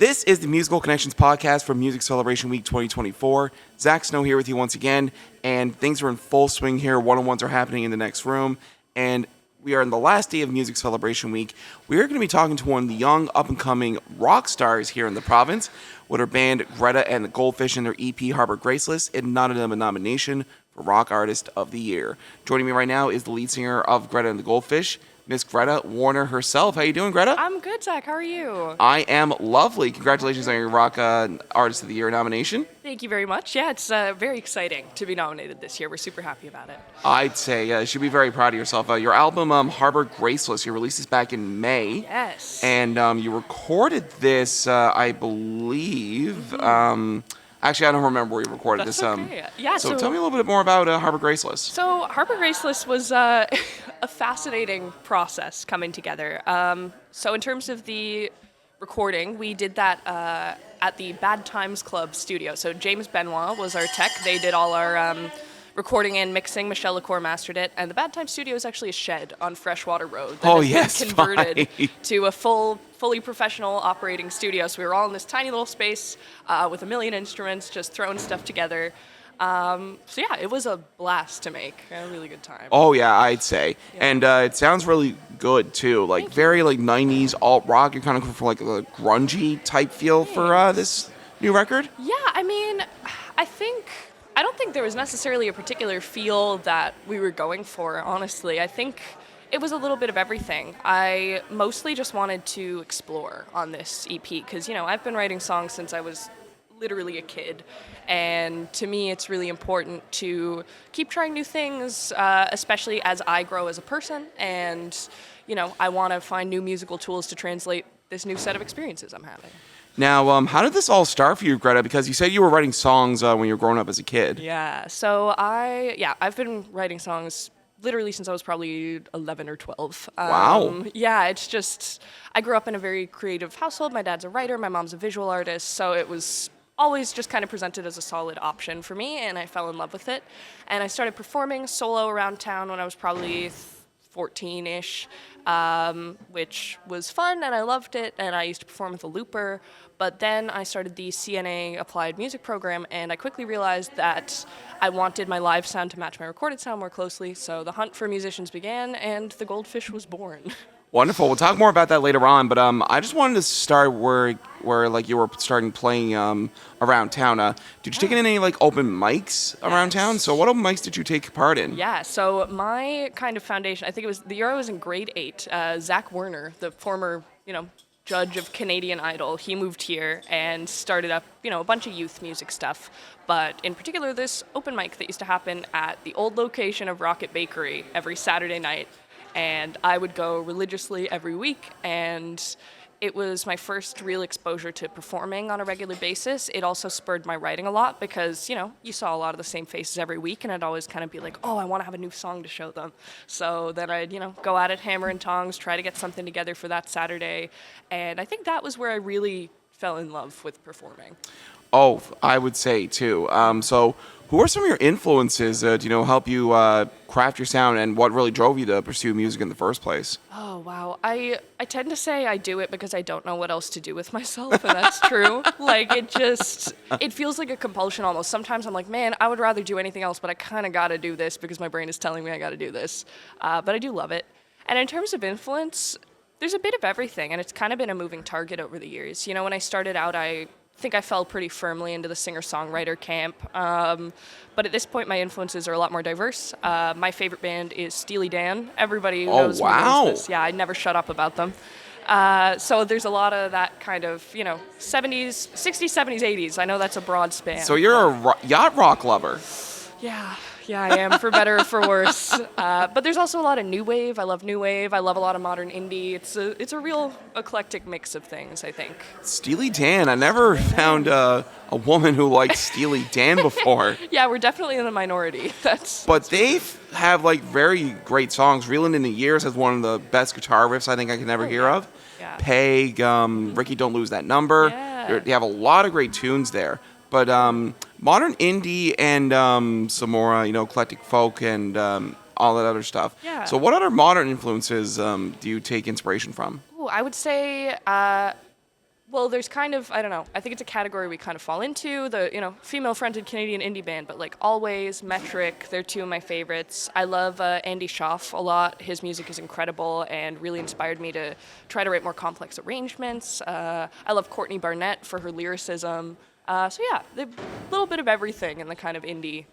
This is the Musical Connections podcast for Music Celebration Week 2024. Zach Snow here with you once again, and things are in full swing here. One-on-ones are happening in the next room, and we are in the last day of Music Celebration Week. We are going to be talking to one of the young, up-and-coming rock stars here in the province with her band Greta and The Goldfish and their EP Harbour Graceless, and nodded them a nomination for Rock Artist of the Year. Joining me right now is the lead singer of Greta and The Goldfish, Miss Greta Warner herself. How you doing, Greta? I'm good, Zach. How are you? I am lovely. Congratulations on your Rock Artist of the Year nomination. Thank you very much. Yeah, it's very exciting to be nominated this year. We're super happy about it. I'd say you should be very proud of yourself. Your album, Harbour Graceless, you released this back in May. Yes. And you recorded this, I believe... Actually, I don't remember where you recorded That's this. Okay. Yeah, so tell me a little bit more about Harbour Graceless. So Harbour Graceless was a fascinating process coming together. So in terms of the recording, we did that at the Bad Times Club studio. So James Benoit was our tech. They did all our recording and mixing. Michelle LaCour mastered it. And the Bad Times studio is actually a shed on Freshwater Road that has been converted to a fully professional operating studio. So we were all in this tiny little space with a million instruments, just throwing stuff together. So yeah, it was a blast to make. A really good time. Oh yeah, I'd say. Yeah. And it sounds really good too. Like very like 90s alt rock. You're kind of going for like a grungy type feel for this new record? Yeah, I mean, I don't think there was necessarily a particular feel that we were going for, honestly. I think it was a little bit of everything. I mostly just wanted to explore on this EP because, you know, I've been writing songs since I was literally a kid. And to me, it's really important to keep trying new things, especially as I grow as a person. And, you know, I want to find new musical tools to translate this new set of experiences I'm having. Now, how did this all start for you, Greta? Because you said you were writing songs when you were growing up as a kid. Yeah, so I've been writing songs literally since I was probably 11 or 12. Wow. Yeah, it's just, I grew up in a very creative household. My dad's a writer, my mom's a visual artist, so it was always just kind of presented as a solid option for me, and I fell in love with it. And I started performing solo around town when I was probably 14-ish, which was fun, and I loved it, and I used to perform with a looper. But then I started the CNA Applied Music program, and I quickly realized that I wanted my live sound to match my recorded sound more closely, so the hunt for musicians began, and The Goldfish was born. Wonderful. We'll talk more about that later on, but I just wanted to start where like you were starting playing around town. Did you take in any like open mics around town? So what open mics did you take part in? Yeah, so my kind of foundation, I think it was the year I was in grade 8. Zach Warner, the former, judge of Canadian Idol, he moved here and started up, a bunch of youth music stuff. But in particular, this open mic that used to happen at the old location of Rocket Bakery every Saturday night. And I would go religiously every week, and it was my first real exposure to performing on a regular basis. It also spurred my writing a lot because, you saw a lot of the same faces every week, and I'd always kind of be like, oh, I want to have a new song to show them. So then I'd, go at it hammer and tongs, try to get something together for that Saturday. And I think that was where I really fell in love with performing. Oh, I would say, too. So who are some of your influences to, help you craft your sound, and what really drove you to pursue music in the first place? Oh, wow. I tend to say I do it because I don't know what else to do with myself, and that's true. Like, it feels like a compulsion almost. Sometimes I'm like, man, I would rather do anything else, but I kind of got to do this because my brain is telling me I got to do this. But I do love it. And in terms of influence, there's a bit of everything, and it's kind of been a moving target over the years. When I started out, I think I fell pretty firmly into the singer-songwriter camp. But at this point, my influences are a lot more diverse. My favorite band is Steely Dan. Everybody knows me knows this. Yeah, I never shut up about them. So there's a lot of that kind of, 70s, 60s, 70s, 80s. I know that's a broad span. So you're a yacht rock lover. Yeah, I am, for better or for worse. But there's also a lot of new wave. I love new wave. I love a lot of modern indie. It's a real eclectic mix of things, I think. Steely Dan. I never found a woman who liked Steely Dan before. Yeah, we're definitely in the minority. But they have like very great songs. Reelin' in the Years has one of the best guitar riffs I think I can ever hear of. Yeah. Peg, Ricky Don't Lose That Number. Yeah. They have a lot of great tunes there. But modern indie and some more, eclectic folk and all that other stuff. Yeah. So what other modern influences do you take inspiration from? Ooh, I would say Well, there's kind of, I don't know, I think it's a category we kind of fall into, the, female-fronted Canadian indie band, but like Always, Metric, they're two of my favorites. I love Andy Schaaf a lot. His music is incredible and really inspired me to try to write more complex arrangements. I love Courtney Barnett for her lyricism. So yeah, a little bit of everything in the kind of indie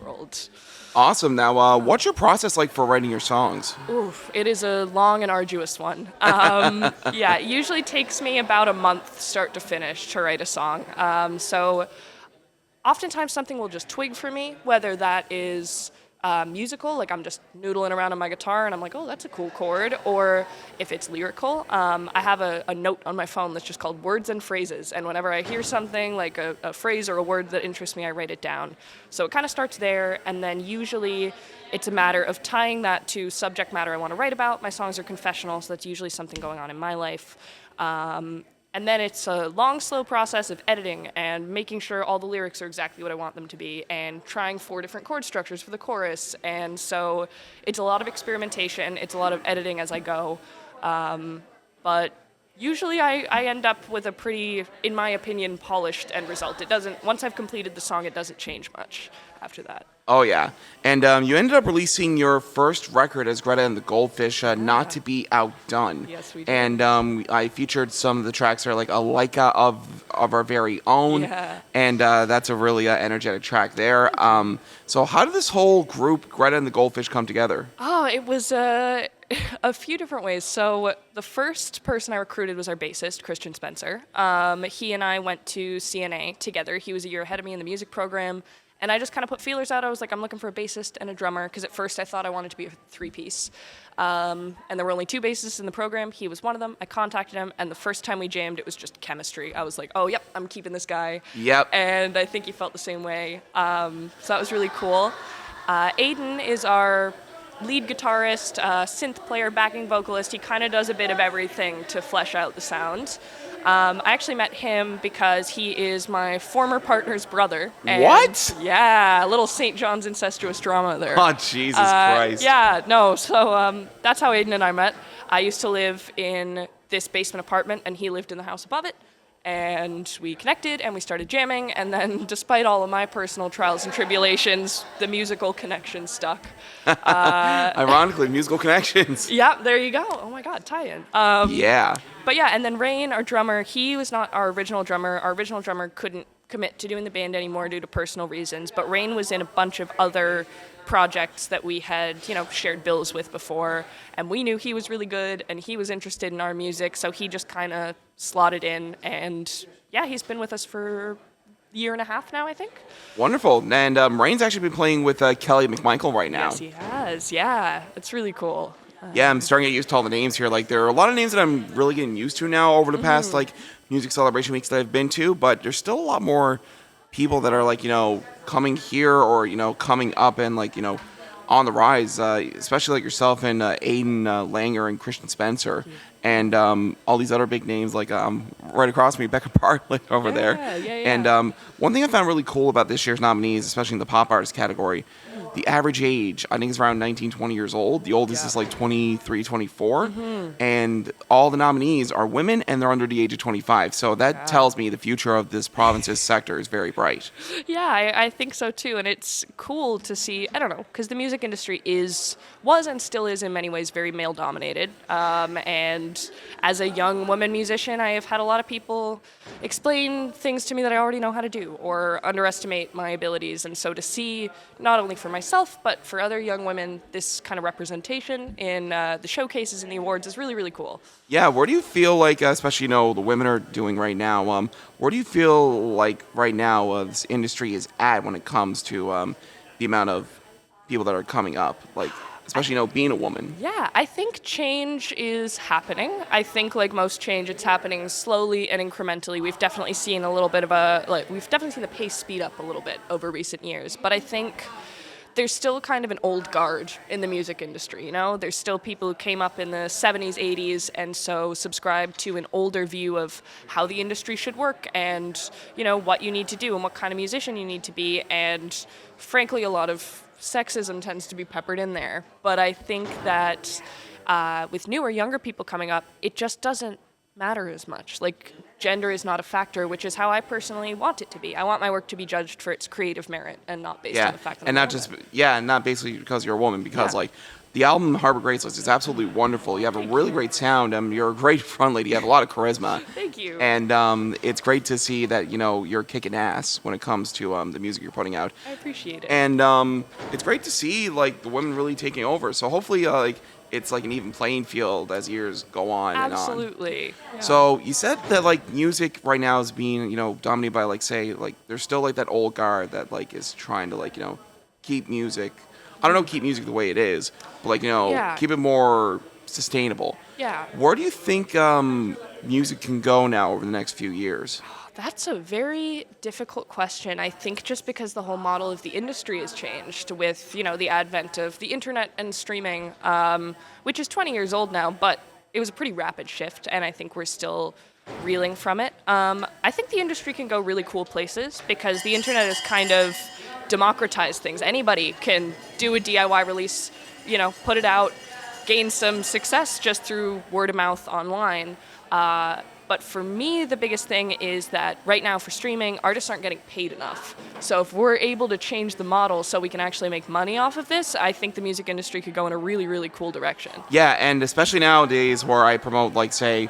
world. Awesome. Now, what's your process like for writing your songs? Oof, it is a long and arduous one. Yeah, it usually takes me about a month, start to finish, to write a song. So oftentimes something will just twig for me, whether that is musical, like I'm just noodling around on my guitar and I'm like, oh, that's a cool chord, or if it's lyrical, I have a note on my phone that's just called words and phrases, and whenever I hear something like a phrase or a word that interests me, I write it down. So it kind of starts there, and then usually it's a matter of tying that to subject matter I want to write about. My songs are confessional, so that's usually something going on in my life. And then it's a long, slow process of editing and making sure all the lyrics are exactly what I want them to be, and trying 4 different chord structures for the chorus. And so it's a lot of experimentation. It's a lot of editing as I go. But usually I end up with a pretty, in my opinion, polished end result. It doesn't, once I've completed the song, it doesn't change much after that. Oh, yeah. And you ended up releasing your first record as Greta and The Goldfish, Not to Be Outdone. Yes, we did. And I featured some of the tracks that are like a Leica of our very own. Yeah. And that's a really energetic track there. So how did this whole group, Greta and The Goldfish, come together? Oh, it was a few different ways. So the first person I recruited was our bassist, Christian Spencer. He and I went to CNA together. He was a year ahead of me in the music program. And I just kind of put feelers out. I was like, I'm looking for a bassist and a drummer, because at first I thought I wanted to be a 3-piece. And there were only 2 bassists in the program. He was one of them. I contacted him, and the first time we jammed, it was just chemistry. I was like, oh, yep, I'm keeping this guy. Yep. And I think he felt the same way. So that was really cool. Aiden is our lead guitarist, synth player, backing vocalist. He kind of does a bit of everything to flesh out the sound. I actually met him because he is my former partner's brother. And What? Yeah, a little St. John's incestuous drama there. Oh, Jesus Christ. Yeah, no, so that's how Aiden and I met. I used to live in this basement apartment, and he lived in the house above it. And we connected, and we started jamming, and then despite all of my personal trials and tribulations, the musical connection stuck. Ironically, musical connections. Yeah, there you go. Oh my God, tie-in. Yeah. But yeah, and then Rain, our drummer, he was not our original drummer. Our original drummer couldn't commit to doing the band anymore due to personal reasons, but Rain was in a bunch of other projects that we had, shared bills with before, and we knew he was really good and he was interested in our music, so he just kind of slotted in, and yeah, he's been with us for a year and a half now, I think. Wonderful. And Rain's actually been playing with Kelly McMichael right now. Yes, he has. Yeah, it's really cool. Yeah, I'm starting to get used to all the names here. Like, there are a lot of names that I'm really getting used to now over the past, music celebration weeks that I've been to, but there's still a lot more people that are, coming here or, coming up and, on the rise, especially like yourself and Aiden Langer and Christian Spencer. And all these other big names, like right across me, Becca Bartlett over there. Yeah. And one thing I found really cool about this year's nominees, especially in the pop artist category, the average age, I think, is around 19, 20 years old. The oldest is like 23, 24. And all the nominees are women, and they're under the age of 25. So that tells me the future of this province's sector is very bright. Yeah, I think so too. And it's cool to see, I don't know, because the music industry was and still is in many ways very male dominated. And as a young woman musician, I have had a lot of people explain things to me that I already know how to do or underestimate my abilities. And so to see, not only for myself, but for other young women, this kind of representation in the showcases and the awards is really, really cool. Yeah, where do you feel like, especially, the women are doing right now, where do you feel like right now this industry is at when it comes to the amount of people that are coming up, especially, being a woman? Yeah, I think change is happening. I think like most change, it's happening slowly and incrementally. We've definitely seen a little bit of we've definitely seen the pace speed up a little bit over recent years. But I think there's still kind of an old guard in the music industry, There's still people who came up in the 70s, 80s, and so subscribe to an older view of how the industry should work and, what you need to do and what kind of musician you need to be. And frankly, a lot of sexism tends to be peppered in there. But I think that with newer, younger people coming up, it just doesn't matter as much. Like, gender is not a factor, which is how I personally want it to be. I want my work to be judged for its creative merit and not based on the fact that and I'm not a just woman. and not basically because you're a woman, because Yeah. like the album Harbour Graceless is absolutely wonderful. You have a really great sound. You're a great front lady. You have a lot of charisma. Thank you. And it's great to see that you're kicking ass when it comes to the music you're putting out. I appreciate it. And it's great to see like the women really taking over. So hopefully like it's like an even playing field as years go on and on. Absolutely. Yeah. So you said that like music right now is being dominated by like say like there's still like that old guard that like is trying to like keep music. I don't know, keep music the way it is, but like Yeah. keep it more sustainable. Yeah. Where do you think music can go now over the next few years? That's a very difficult question. I think just because the whole model of the industry has changed with, the advent of the internet and streaming, which is 20 years old now, but it was a pretty rapid shift, and I think we're still reeling from it. I think the industry can go really cool places because the internet has kind of democratized things. Anybody can do a DIY release, put it out, gain some success just through word of mouth online. But for me, the biggest thing is that right now for streaming, artists aren't getting paid enough. So if we're able to change the model so we can actually make money off of this, I think the music industry could go in a really, really cool direction. Yeah, and especially nowadays where I promote like say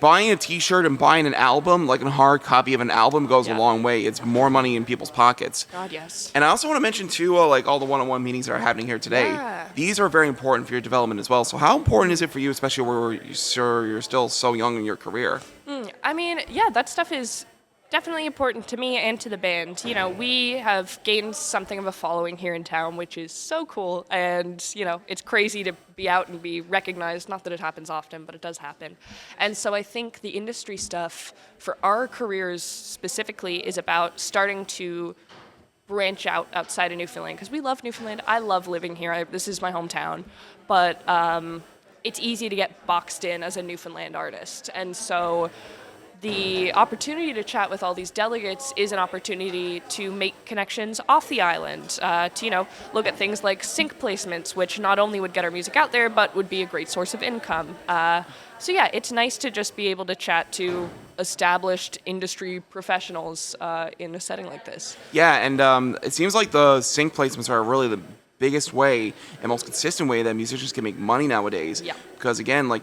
buying a t-shirt and buying an album, like a hard copy of an album goes a Yeah. long way. It's more money in people's pockets. God, yes. And I also want to mention too, like all the one-on-one meetings that are happening here today. Yeah. These are very important for your development as well. So how important is it for you, especially where you're still so young in your career? I mean, yeah, that stuff is definitely important to me and to the band. We have gained something of a following here in town, which is so cool. And, it's crazy to be out and be recognized. Not that it happens often, but it does happen. And so I think the industry stuff for our careers specifically is about starting to branch out outside of Newfoundland because we love Newfoundland. I love living here. This is my hometown. But it's easy to get boxed in as a Newfoundland artist. And so the opportunity to chat with all these delegates is an opportunity to make connections off the island, to look at things like sync placements, which not only would get our music out there, but would be a great source of income. So yeah, it's nice to just be able to chat to established industry professionals in a setting like this. Yeah, and it seems like the sync placements are really the biggest way and most consistent way that musicians can make money nowadays. Yeah. Because again, like,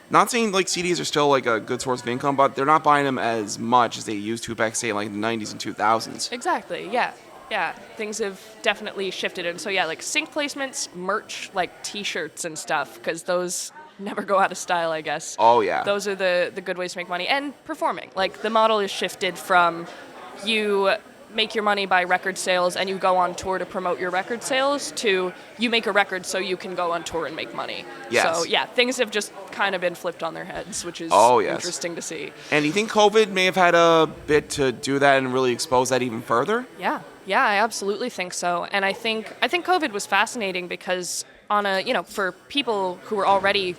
not saying like CDs are still like a good source of income, but they're not buying them as much as they used to back, say, like the 90s and 2000s. Exactly, yeah. Yeah, things have definitely shifted. And so, yeah, like sync placements, merch, like T-shirts and stuff, because those never go out of style, I guess. Oh, yeah. Those are the good ways to make money. And performing. Like, the model is shifted from you make your money by record sales and you go on tour to promote your record sales to you make a record so you can go on tour and make money. Yes. So, yeah, things have just kind of been flipped on their heads, which is interesting to see. And do you think COVID may have had a bit to do that and really expose that even further? Yeah, I absolutely think so. And I think COVID was fascinating because for people who were already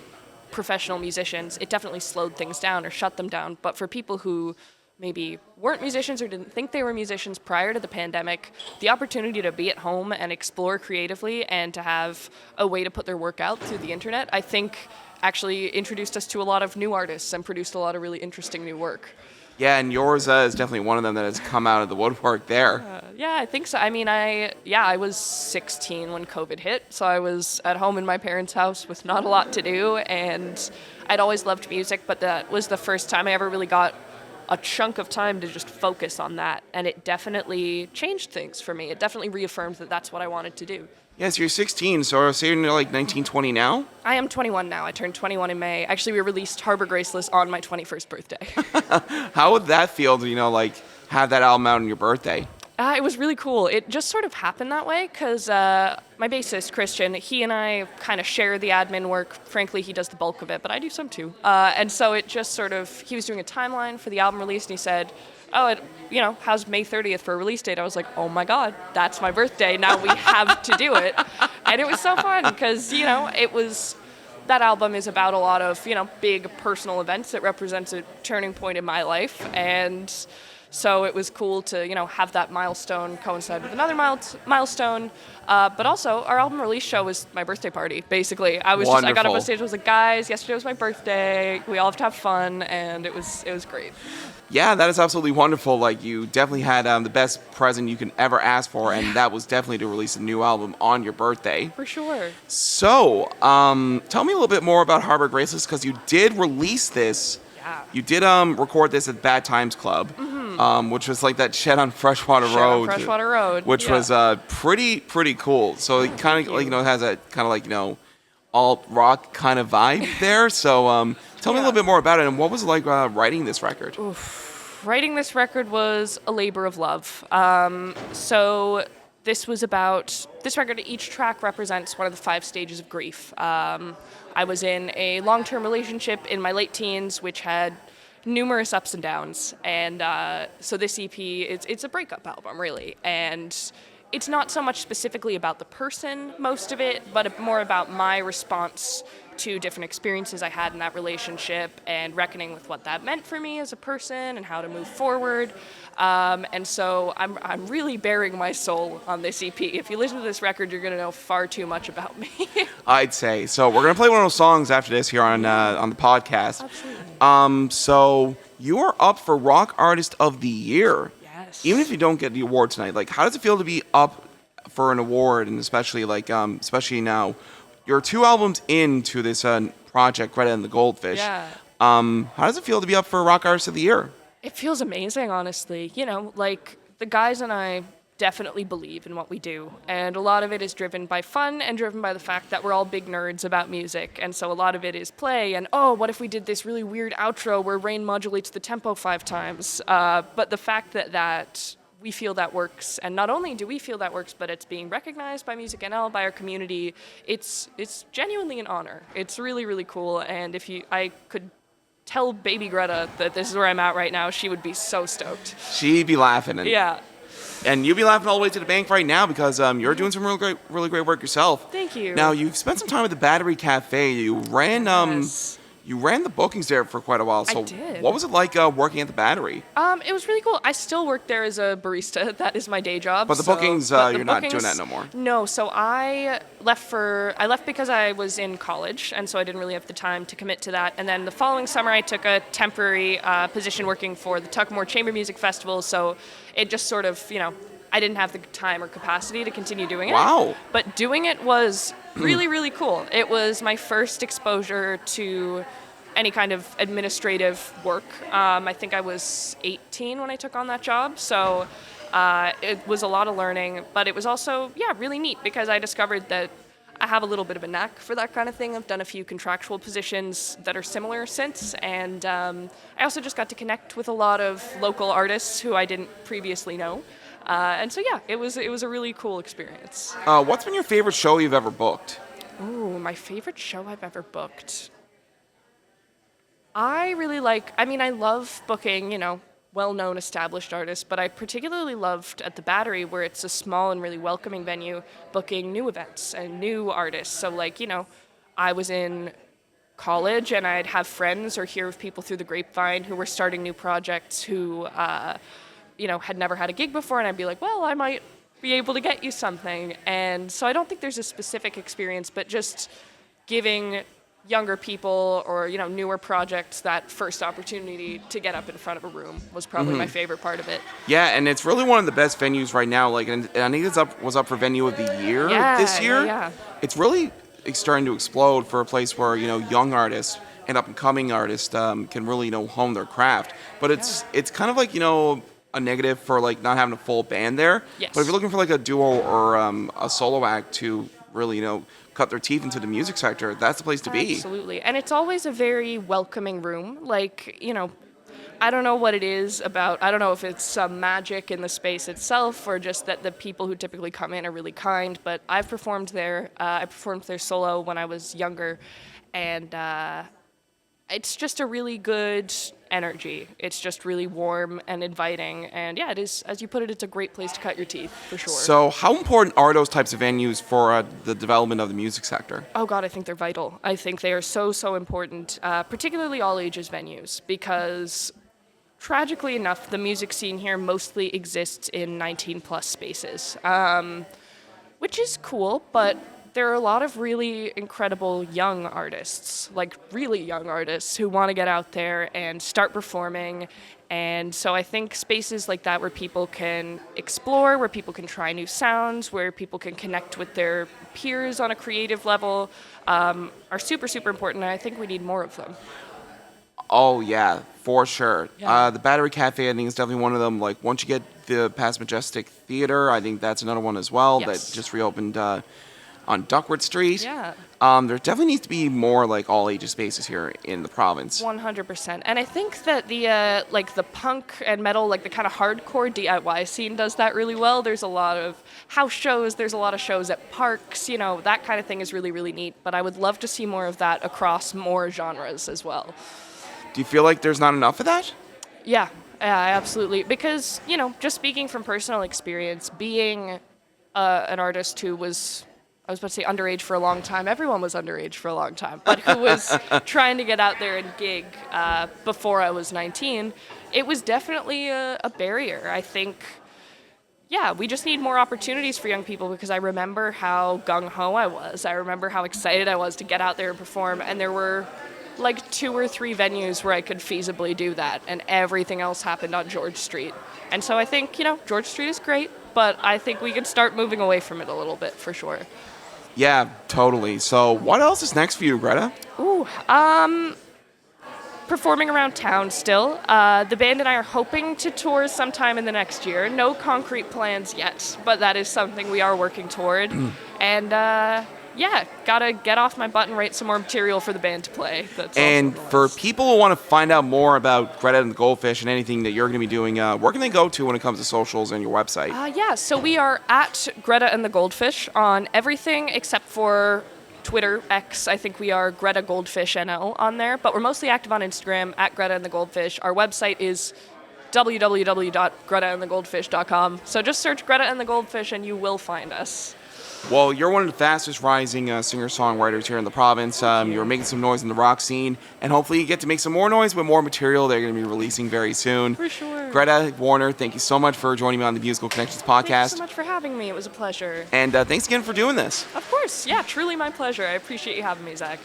professional musicians, it definitely slowed things down or shut them down. But for people who maybe weren't musicians or didn't think they were musicians prior to the pandemic, the opportunity to be at home and explore creatively and to have a way to put their work out through the internet, I think actually introduced us to a lot of new artists and produced a lot of really interesting new work. Yeah, and yours is definitely one of them that has come out of the woodwork there. Yeah, I think so. I mean, I was 16 when COVID hit, so I was at home in my parents' house with not a lot to do, and I'd always loved music, but that was the first time I ever really got a chunk of time to just focus on that, and it definitely changed things for me. It definitely reaffirmed that that's what I wanted to do. Yes, you're 16, so say you're like 19, 20 now? I am 21 now. I turned 21 in May. Actually, we released Harbour Graceless on my 21st birthday. How would that feel to, like, have that album out on your birthday? It was really cool. It just sort of happened that way because my bassist, Christian, he and I kind of share the admin work. Frankly, he does the bulk of it, but I do some too. And so it just sort of, he was doing a timeline for the album release, and he said, how's May 30th for a release date? I was like, oh my God, that's my birthday. Now we have to do it. And it was so fun because, that album is about a lot of, big personal events. It represents a turning point in my life. And So it was cool to, have that milestone coincide with another milestone. But also, our album release show was my birthday party, basically. I got up on stage, I was like, guys, yesterday was my birthday. We all have to have fun, and it was great. Yeah, that is absolutely wonderful. Like, you definitely had the best present you can ever ask for, and that was definitely to release a new album on your birthday. For sure. So, tell me a little bit more about Harbour Graceless, because you did release this. Yeah. You did record this at Bad Times Club, which was like that Shed on Freshwater Road. Which was pretty cool. So it kind of has a kind of like alt rock kind of vibe there. So tell me a little bit more about it, and what was it like writing this record? Oof. Writing this record was a labor of love. So this record, each track represents one of the 5 stages of grief. I was in a long-term relationship in my late teens, which had numerous ups and downs. And so this EP, it's a breakup album, really. And it's not so much specifically about the person, most of it, but more about my response to different experiences I had in that relationship and reckoning with what that meant for me as a person and how to move forward. And so I'm really bearing my soul on this EP. If you listen to this record, you're going to know far too much about me. I'd say. So we're going to play one of those songs after this here on the podcast. Absolutely. So you are up for Rock Artist of the Year. Yes. Even if you don't get the award tonight, like, how does it feel to be up for an award, and especially now? You're 2 albums into this project, Greta and The Goldfish. Yeah. How does it feel to be up for Rock Artist of the Year? It feels amazing, honestly. The guys and I definitely believe in what we do. And a lot of it is driven by fun and driven by the fact that we're all big nerds about music. And so a lot of it is play and, what if we did this really weird outro where Rain modulates the tempo 5 times? But the fact that we feel that works, and not only do we feel that works, but it's being recognized by MusicNL, by our community. It's genuinely an honor. It's really, really cool. And I could tell baby Greta that this is where I'm at right now, she would be so stoked. She'd be laughing. Yeah. And you'd be laughing all the way to the bank right now, because you're doing some really great work yourself. Thank you. Now, you've spent some time at the Battery Cafe. You ran Yes. You ran the bookings there for quite a while. So I did. What was it like working at the Battery? It was really cool. I still work there as a barista. That is my day job. But the bookings, you're not doing that no more. No, so I left because I was in college, and so I didn't really have the time to commit to that. And then the following summer, I took a temporary position working for the Tuckamore Chamber Music Festival. So it just sort of, I didn't have the time or capacity to continue doing it. Wow. But doing it was really, really cool. It was my first exposure to any kind of administrative work. I think I was 18 when I took on that job. So it was a lot of learning, but it was also, really neat, because I discovered that I have a little bit of a knack for that kind of thing. I've done a few contractual positions that are similar since, and I also just got to connect with a lot of local artists who I didn't previously know. And so, it was a really cool experience. What's been your favorite show you've ever booked? Ooh, my favorite show I've ever booked. I love booking, well-known established artists, but I particularly loved at the Battery, where it's a small and really welcoming venue, booking new events and new artists. So I was in college and I'd have friends or hear of people through the grapevine who were starting new projects who, had never had a gig before, and I'd be like, well, I might be able to get you something. And so I don't think there's a specific experience, but just giving younger people or newer projects that first opportunity to get up in front of a room was probably my favorite part of it. Yeah, and it's really one of the best venues right now. And I think was up for Venue of the Year this year. Yeah. It's really starting to explode for a place where young artists and up and coming artists can really hone their craft. But it's kind of like a negative for not having a full band there. Yes. But if you're looking for a duo or a solo act to really cut their teeth into the music sector, that's the place to be. Absolutely. And it's always a very welcoming room. I don't know what it is about. I don't know if it's some magic in the space itself or just that the people who typically come in are really kind. But I've performed there. I performed there solo when I was younger. And it's just a really good energy. It's just really warm and inviting. And it is, as you put it, it's a great place to cut your teeth, for sure. So how important are those types of venues for the development of the music sector? Oh, God, I think they're vital. I think they are so, so important, particularly all ages venues, because tragically enough, the music scene here mostly exists in 19-plus spaces, which is cool, but there are a lot of really incredible young artists, like really young artists, who want to get out there and start performing. And so I think spaces like that where people can explore, where people can try new sounds, where people can connect with their peers on a creative level, are super, super important, and I think we need more of them. Oh, yeah, for sure. Yeah. The Battery Cafe, I think, is definitely one of them. Like, once you get the past Majestic Theater, I think that's another one as well Yes. that just reopened on Duckworth Street. Yeah. There definitely needs to be more, like, all-ages spaces here in the province. 100%. And I think that the like the punk and metal, like the kind of hardcore DIY scene does that really well. There's a lot of house shows, there's a lot of shows at parks, that kind of thing is really, really neat. But I would love to see more of that across more genres as well. Do you feel like there's not enough of that? Yeah, absolutely. Because, just speaking from personal experience, being an artist who was, I was about to say underage for a long time. Everyone was underage for a long time. But who was trying to get out there and gig before I was 19, it was definitely a barrier. I think, we just need more opportunities for young people, because I remember how gung-ho I was. I remember how excited I was to get out there and perform. And there were like 2 or 3 venues where I could feasibly do that, and everything else happened on George Street. And so I think, George Street is great, but I think we could start moving away from it a little bit for sure. Yeah, totally. So what else is next for you, Greta? Ooh, performing around town still. The band and I are hoping to tour sometime in the next year. No concrete plans yet, but that is something we are working toward. And gotta get off my butt and write some more material for the band to play. That's And for people who want to find out more about Greta and the Goldfish and anything that you're going to be doing, where can they go to when it comes to socials and your website? So we are at Greta and the Goldfish on everything except for Twitter, X. I think we are Greta Goldfish NL on there, but we're mostly active on Instagram at Greta and the Goldfish. Our website is www.gretaandthegoldfish.com. So just search Greta and the Goldfish and you will find us. Well, you're one of the fastest rising singer-songwriters here in the province. You're making some noise in the rock scene, and hopefully you get to make some more noise with more material they're going to be releasing very soon. For sure. Greta Warner, thank you so much for joining me on the Musical Connections podcast. Thanks so much for having me. It was a pleasure. And thanks again for doing this. Of course. Yeah, truly my pleasure. I appreciate you having me, Zach.